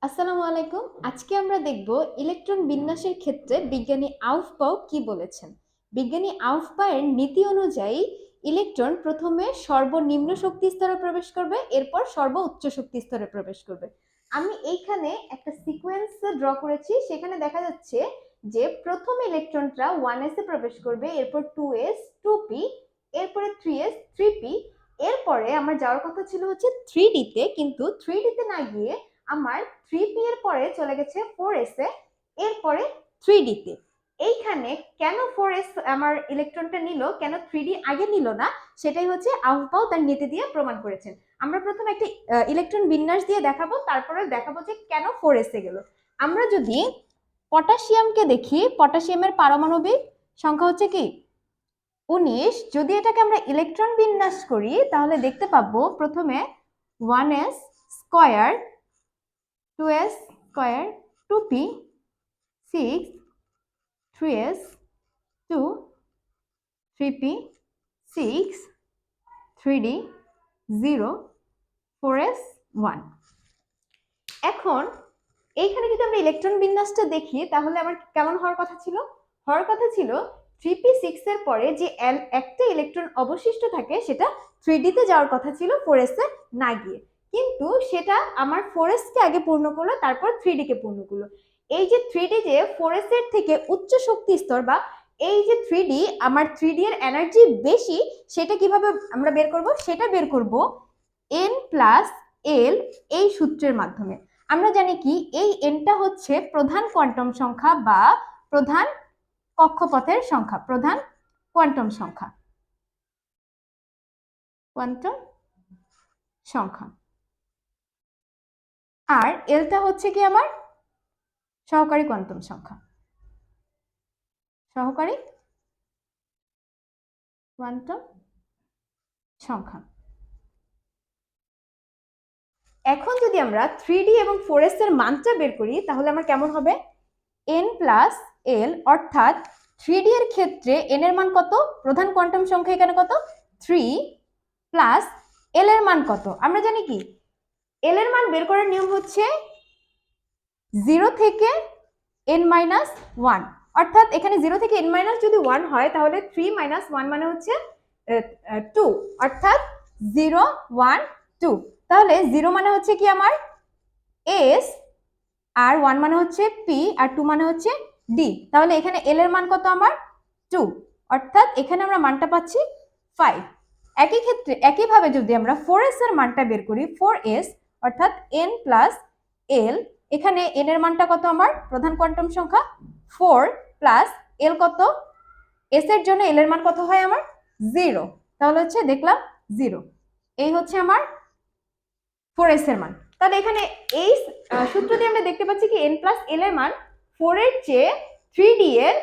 আসসালামু আলাইকুম। আজকে আমরা দেখব ইলেকট্রন বিন্যাসের ক্ষেত্রে বিজ্ঞানী আউফবাউ কি বলেছেন। বিজ্ঞানী আউফবাউয়ের নীতি অনুযায়ী ইলেকট্রন প্রথমে সর্বনিম্ন শক্তি স্তরে প্রবেশ করবে, এরপর সর্ব উচ্চ শক্তি স্তরে প্রবেশ করবে। আমি এইখানে একটা সিকোয়েন্স ড্র করেছি, সেখানে দেখা যাচ্ছে যে প্রথম ইলেকট্রনটা 1s এ প্রবেশ করবে, এরপর 2s 2p, এরপরে 3s 3p, এরপরে আমার যাওয়ার কথা ছিল হচ্ছে 3d তে, কিন্তু 3d তে না গিয়ে আমার 3p এর পরে চলে গেছে 4s এ, এরপরে 3d তে। এইখানে কেন 4s আমার ইলেকট্রনটা নিল, কেন 3d আগে নিল না, সেটাই হচ্ছে আউফবাউ তার নীতি দিয়ে প্রমাণ করেছেন। আমরা প্রথমে একটা ইলেকট্রন বিন্যাস দিয়ে দেখাবো, তারপরে দেখাবো যে কেন 4s এ গেল। আমরা যদি পটাশিয়ামকে দেখি, পটাশিয়ামের পারমাণবিক সংখ্যা হচ্ছে কি 19। যদি এটাকে আমরা ইলেকট্রন বিন্যাস করি তাহলে দেখতে পাবো প্রথমে 1s square, 2s square, 2p, 6, 3s, 2, 3p, 6, 3d, 0, 4s, 1। এখন এইখানে যদি আমরা ইলেকট্রন বিন্যাসটা দেখি তাহলে আমার কেমন হওয়ার কথা ছিল? হওয়ার কথা ছিল 3p6 এর পরে যে একটা ইলেকট্রন অবশিষ্ট থাকে সেটা 3d তে যাওয়ার কথা ছিল 4s এ না গিয়ে, কিন্তু সেটা আমার 4s কে আগে পূর্ণ করলো, তারপর 3d কে পূর্ণ করলো। এই যে 3d যে 4s এর থেকে উচ্চ শক্তি স্তর, বা এই যে 3d আমার 3d এর এনার্জি বেশি, সেটা কিভাবে আমরা বের করব? সেটা বের করব n প্লাস l এই সূত্রের মাধ্যমে। আমরা জানি কি এই এনটা হচ্ছে প্রধান কোয়ান্টাম সংখ্যা বা প্রধান কক্ষপথের সংখ্যা, প্রধান কোয়ান্টাম সংখ্যা, কোয়ান্টাম সংখ্যা। আর এলটা হচ্ছে কি আমার সহকারী কোয়ান্টাম সংখ্যা, সহকারী কোয়ান্টাম সংখ্যা। এখন যদি আমরা 3d এবং 4s এর মানটা বের করি তাহলে আমার কেমন হবে? n প্লাস l, অর্থাৎ 3d এর ক্ষেত্রে n এর মান কত? প্রধান কোয়ান্টাম সংখ্যা এখানে কত? 3 প্লাস l এর মান কত? আমরা জানি কি l এর মান বের করার নিয়ম হচ্ছে 0 থেকে n মাইনাস 1, অর্থাৎ এখানে 0 থেকে n মাইনাস যদি 1 হয় তাহলে 3 মাইনাস 1 মানে হচ্ছে 2, অর্থাৎ 0 1 2। তাহলে 0 মানে হচ্ছে কি আমার s, আর 1 মানে হচ্ছে p, আর 2 মানে হচ্ছে d। তাহলে এখানে l এর মান কত আমার? 2, অর্থাৎ এখানে আমরা মানটা পাচ্ছি 5। একই ক্ষেত্রে একইভাবে যদি আমরা 4s এর মানটা বের করি, 4s অর্থাৎ n প্লাস l, এখানে n এর মানটা কত আমার? প্রধান কোয়ান্টাম সংখ্যা 4 প্লাস l কত? s এর জন্য l এর মান কত হয় আমার? 0। তাহলে হচ্ছে দেখলাম 0। এই হচ্ছে আমার 4s এর মান। তাহলে এখানে এই সূত্র দিয়ে আমরা দেখতে পাচ্ছি কি n প্লাস l এর মান 4 এর চেয়ে 3d এর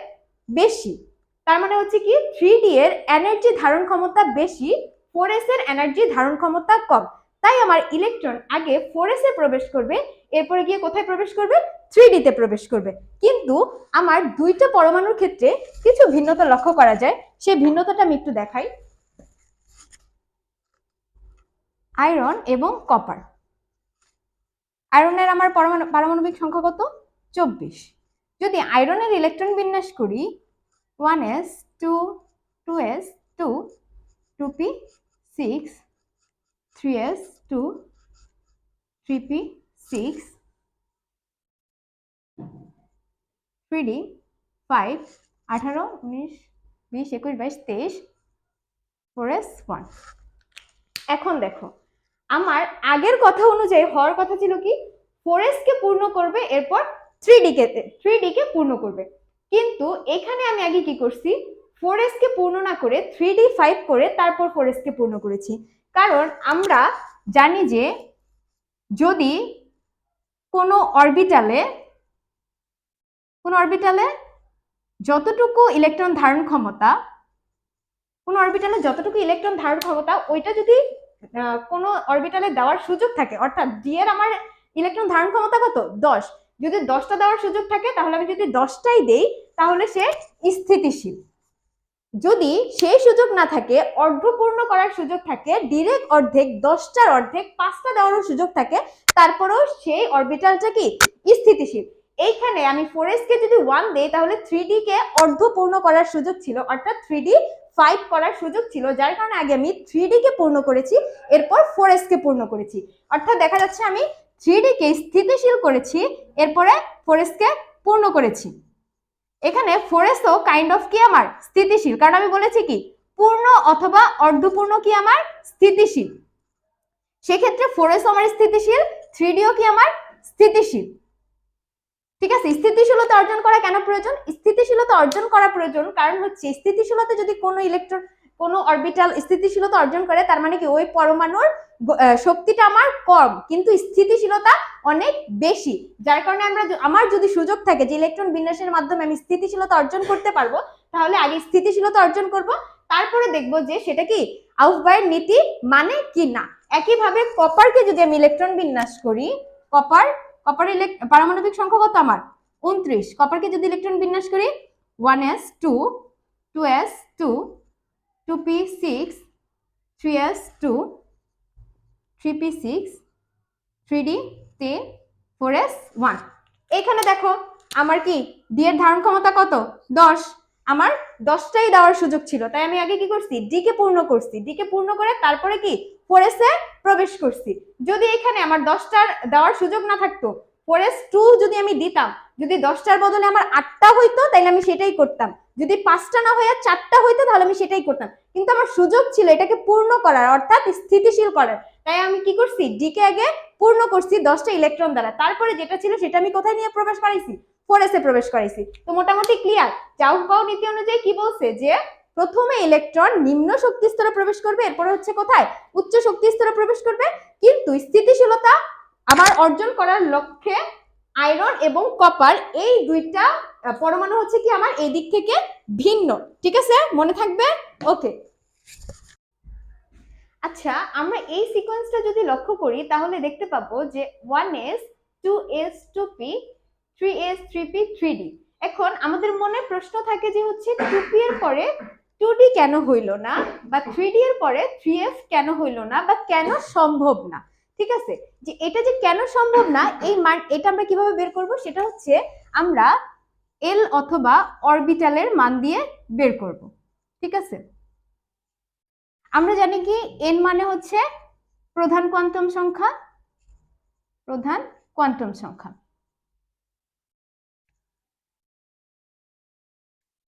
বেশি। তার মানে হচ্ছে কি 3d এর এনার্জি ধারণ ক্ষমতা বেশি, 4s এর এনার্জি ধারণ ক্ষমতা কম। তাই আমার ইলেকট্রন আগে 4s এ প্রবেশ করবে, এরপরে গিয়ে কোথায় প্রবেশ করবে? 3d তে প্রবেশ করবে। কিন্তু আমার দুইটা পরমাণুর ক্ষেত্রে কিছু ভিন্নতা লক্ষ্য করা যায়, সেই ভিন্নতাটা আমি একটু দেখাই। আয়রন এবং কপার। আয়রনের আমার পারমাণবিক সংখ্যা কত? 24। যদি আয়রনের ইলেকট্রন বিন্যাস করি 1s 2 2s 2 2p 6 3s 2 3p 6 3d 5 18 19 20 21 22 23 4s 1। এখন দেখো আমার আগের কথা অনুযায়ী হওয়ার কথা ছিল কি 4s কে পূর্ণ করবে, এরপর 3d কে পূর্ণ করবে, কিন্তু এখানে আমি আগে কি করছি? 4s কে পূর্ণ না করে 3d 5 করে তারপর 4s কে পূর্ণ করেছি। কারণ আমরা জানি যে যদি কোনো অরবিটালে যতটুকু ইলেকট্রন ধারণ ক্ষমতা, ওইটা যদি কোনো অরবিটালে দেওয়ার সুযোগ থাকে, অর্থাৎ ডি এর আমার ইলেকট্রন ধারণ ক্ষমতা কত? 10। যদি 10টা দেওয়ার সুযোগ থাকে তাহলে আমি যদি 10টাই দেই তাহলে সে স্থিতিশীল। যদি সেই সুযোগ না থাকে, অর্ধপূর্ণ করার সুযোগ থাকে, ডিরেক্ট অর্ধেক, 10টার অর্ধেক, 5টা দেওয়ারও সুযোগ থাকে, তারপরেও সেই অরবিটালটা কি স্থিতিশীল। এইখানে আমি 4s কে যদি 1 দেই তাহলে 3d কে অর্ধপূর্ণ করার সুযোগ ছিল, অর্থাৎ 3d 5 করার সুযোগ ছিল, যার কারণে আগে আমি 3d কে পূর্ণ করেছি, এরপর 4s কে পূর্ণ করেছি। অর্থাৎ দেখা যাচ্ছে আমি 3d কে স্থিতিশীল করেছি, এরপরে 4s কে পূর্ণ করেছি। এখানে 4s ও কাইন্ড অফ কি আমার স্থিতিশীল, কারণ আমি বলেছি কি পূর্ণ অথবা অর্ধপূর্ণ কি আমার স্থিতিশীল। সেক্ষেত্রে 4s আমার স্থিতিশীল, 3d ও কি আমার স্থিতিশীল। ঠিক আছে, স্থিতিশীলতা অর্জন করা কেন প্রয়োজন? স্থিতিশীলতা অর্জন করা প্রয়োজন কারণ হচ্ছে স্থিতিশীলতা যদি কোনো ইলেকট্রন কোনো অরবিটাল স্থিতিশীলতা অর্জন করে, তার মানে কি ওই পরমাণুর শক্তিটা আমার কম কিন্তু স্থিতিশীলতা অনেক বেশি, যার কারণে আমার যদি সুযোগ থাকে যে ইলেকট্রন বিন্যাসের মাধ্যমে আমি স্থিতিশীলতা অর্জন করতে পারবো, তাহলে আগে স্থিতিশীলতা অর্জন করব, তারপরে দেখব যে সেটা কি আউফবায়ের নীতি মানে কি না। একইভাবে কপারকে যদি আমি ইলেকট্রন বিন্যাস করি, কপারের পারমাণবিক সংখ্যা কত আমার 29, কপারকে যদি ইলেকট্রন বিন্যাস করি 1s2 2s2 2p6 3s2 3p6 3d 3 4s1, এখানে দেখো আমার কি ডি এর ধারণ ক্ষমতা কত 10, আমার 10টাই দেওয়ার সুযোগ ছিল, তাই আমি আগে কি করছি ডি কে পূর্ণ করছি, ডি কে পূর্ণ করে তারপরে কি 4s এ প্রবেশ করছি। যদি এখানে আমার 10টার দেওয়ার সুযোগ না থাকতো, 4s2 যদি আমি দিতাম, যদি 10টার বদলে আমার 8টা হইতো তাহলে আমি সেটাই করতাম, যদি 5টা না হয়ে 4টা হইতো তাহলে আমি সেটাই করতাম, কিন্তু আমার সুযোগ ছিল এটাকে পূর্ণ করার, অর্থাৎ স্থিতিশীল করার, তাই আমি কি করছি ডি কে আগে পূর্ণ করছি 10টা ইলেকট্রন দ্বারা, তারপরে যেটা ছিল সেটা আমি কোথায় নিয়ে প্রবেশ করাইছি 4s এ প্রবেশ করাইছি। তো মোটামুটি ক্লিয়ার। চাউফবাউ নীতি অনুযায়ী কি বলছে যে প্রথমে ইলেকট্রন নিম্ন শক্তি স্তরে প্রবেশ করবে, এরপরে হচ্ছে কোথায় উচ্চ শক্তি স্তরে প্রবেশ করবে, কিন্তু স্থিতিশীলতা আমার অর্জন করার লক্ষ্যে আয়রন এবং কপার এই দুইটা পরমাণু হচ্ছে কি আমার এই দিক থেকে ভিন্ন। ঠিক আছে, মনে থাকবে? ওকে। আচ্ছা, আমরা এই সিকোয়েন্সটা যদি লক্ষ্য করি তাহলে দেখতে পাবো যে 1s 2s 2p 3s 3p 3d। এখন আমাদের মনে প্রশ্ন থাকে যে হচ্ছে 2p এর পরে 2d কেন হইল না, বা 3d এর পরে 3f কেন হইল না, বা কেন সম্ভব না। ঠিক আছে, যে এটা যে কেন সম্ভব না এই মান, এটা আমরা কিভাবে বের করব, সেটা হচ্ছে আমরা এল অথবা অরবিটালের মান দিয়ে বের করব। ঠিক আছে, আমরা জানি কি এন মানে হচ্ছে প্রধান কোয়ান্টাম সংখ্যা, প্রধান কোয়ান্টাম সংখ্যা,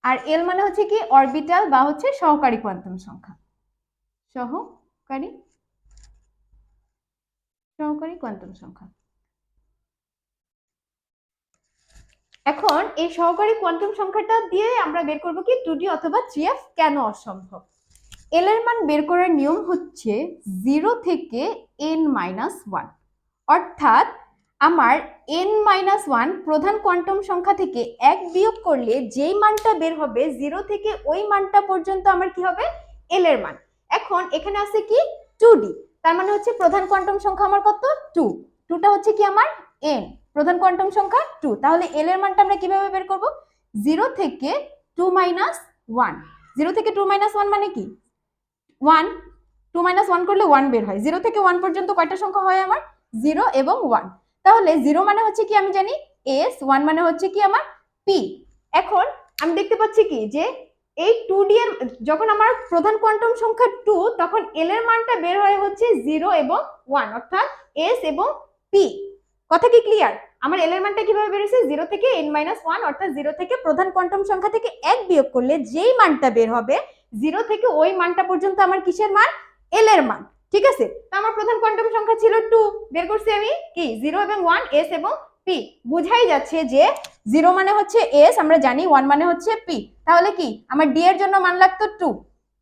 আর এল মানে হচ্ছে কি অরবিটাল বা হচ্ছে সহকারী কোয়ান্টাম সংখ্যা, সহকারী কোয়ান্টাম সংখ্যা। এখন এই সহকারী কোয়ান্টাম সংখ্যাটা দিয়ে আমরা বের করব কি 2d অথবা 3f কেন অসম্ভব। এল এর মান বের করার নিয়ম হচ্ছে 0 থেকে n-1, অর্থাৎ আমার n-1 প্রধান কোয়ান্টাম সংখ্যা থেকে 1 বিয়োগ করলে যেই মানটা বের হবে 0 থেকে ওই মানটা পর্যন্ত আমার কি হবে এল এর মান। এখন এখানে আছে কি 2d, তার মানে হচ্ছে প্রধান কোয়ান্টাম সংখ্যা আমার কত 2, 2টা হচ্ছে কি আমার n, প্রধান কোয়ান্টাম সংখ্যা 2, তাহলে এল এর মানটা আমরা কিভাবে বের করব 0 থেকে 2-1, 0 থেকে 2-1 মানে কি 1, 2-1 করলে 1 বের হয়, 0 থেকে 1 পর্যন্ত কয়টা সংখ্যা হয় আমার 0 এবং 1, তাহলে 0 মানে হচ্ছে কি আমি জানি s, 1 মানে হচ্ছে কি আমার p। এখন আমি দেখতে পাচ্ছি কি যে এই 2d এর যখন আমার প্রধান কোয়ান্টাম সংখ্যা 2, তখন l এর মানটা বের হয়ে হচ্ছে 0 এবং 1, অর্থাৎ s এবং p। কথা কি ক্লিয়ার? আমার l এর মানটা কিভাবে বের হয়েছে 0 থেকে n-1, অর্থাৎ 0 থেকে প্রধান কোয়ান্টাম সংখ্যা থেকে 1 বিয়োগ করলে যেই মানটা বের হবে 0 থেকে ওই মানটা পর্যন্ত আমার কিসের মান এল এর মান। ঠিক আছে, তো আমার প্রধান কোয়ান্টাম সংখ্যা ছিল 2, বের করছি আমি কি 0 এবং 1, s এবং p। বুঝাই যাচ্ছে যে 0 মানে হচ্ছে s, আমরা জানি 1 মানে হচ্ছে p, তাহলে কি আমার d এর জন্য মান লাগতো 2,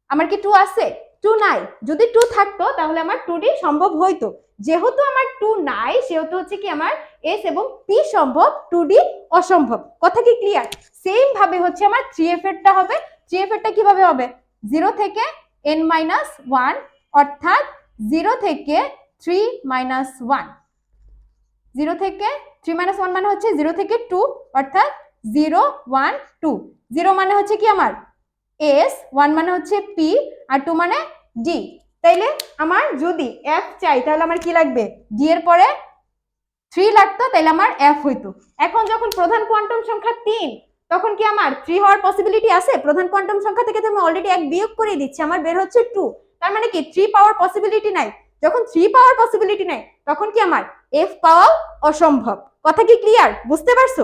আমার কি 2 আছে 2 নাই, যদি 2 থাকতো তাহলে আমার 2d সম্ভব হইতো, যেহেতু আমার 2 নাই সেহেতু হচ্ছে কি আমার s এবং p সম্ভব, 2d অসম্ভব। কথা কি ক্লিয়ার? সেম ভাবে হচ্ছে আমার 3f এরটা হবে, 3f এরটা কিভাবে হবে 0 থেকে n-1, অর্থাৎ 0 থেকে 3-1, 0 থেকে 3-1 মানে হচ্ছে 0 থেকে 2, অর্থাৎ 0 1 2, 0 মানে হচ্ছে কি আমার এস, 1 মানে হচ্ছে পি, আর 2 মানে ডি। তাইলে আমার যদি এফ চাই তাহলে আমার কি লাগবে, ডি এর পরে 3 লাগতো, তাইলে আমার এফ হইতো। এখন যখন প্রধান কোয়ান্টাম সংখ্যা 3, তখন কি আমার 3 হওয়ার পসিবিলিটি আছে? প্রধান কোয়ান্টাম সংখ্যা থেকে তো আমি অলরেডি 1 বিয়োগ করে দিচ্ছি, আমার বের হচ্ছে 2। তার মানে কি 3 পাওয়ার পসিবিলিটি নাই? যখন 3 পাওয়ার পসিবিলিটি নাই, তখন কি আমার এফ পাওয়াও অসম্ভব। কথা কি ক্লিয়ার? বুঝতে পারছো?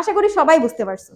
আশা করি সবাই বুঝতে পারছো।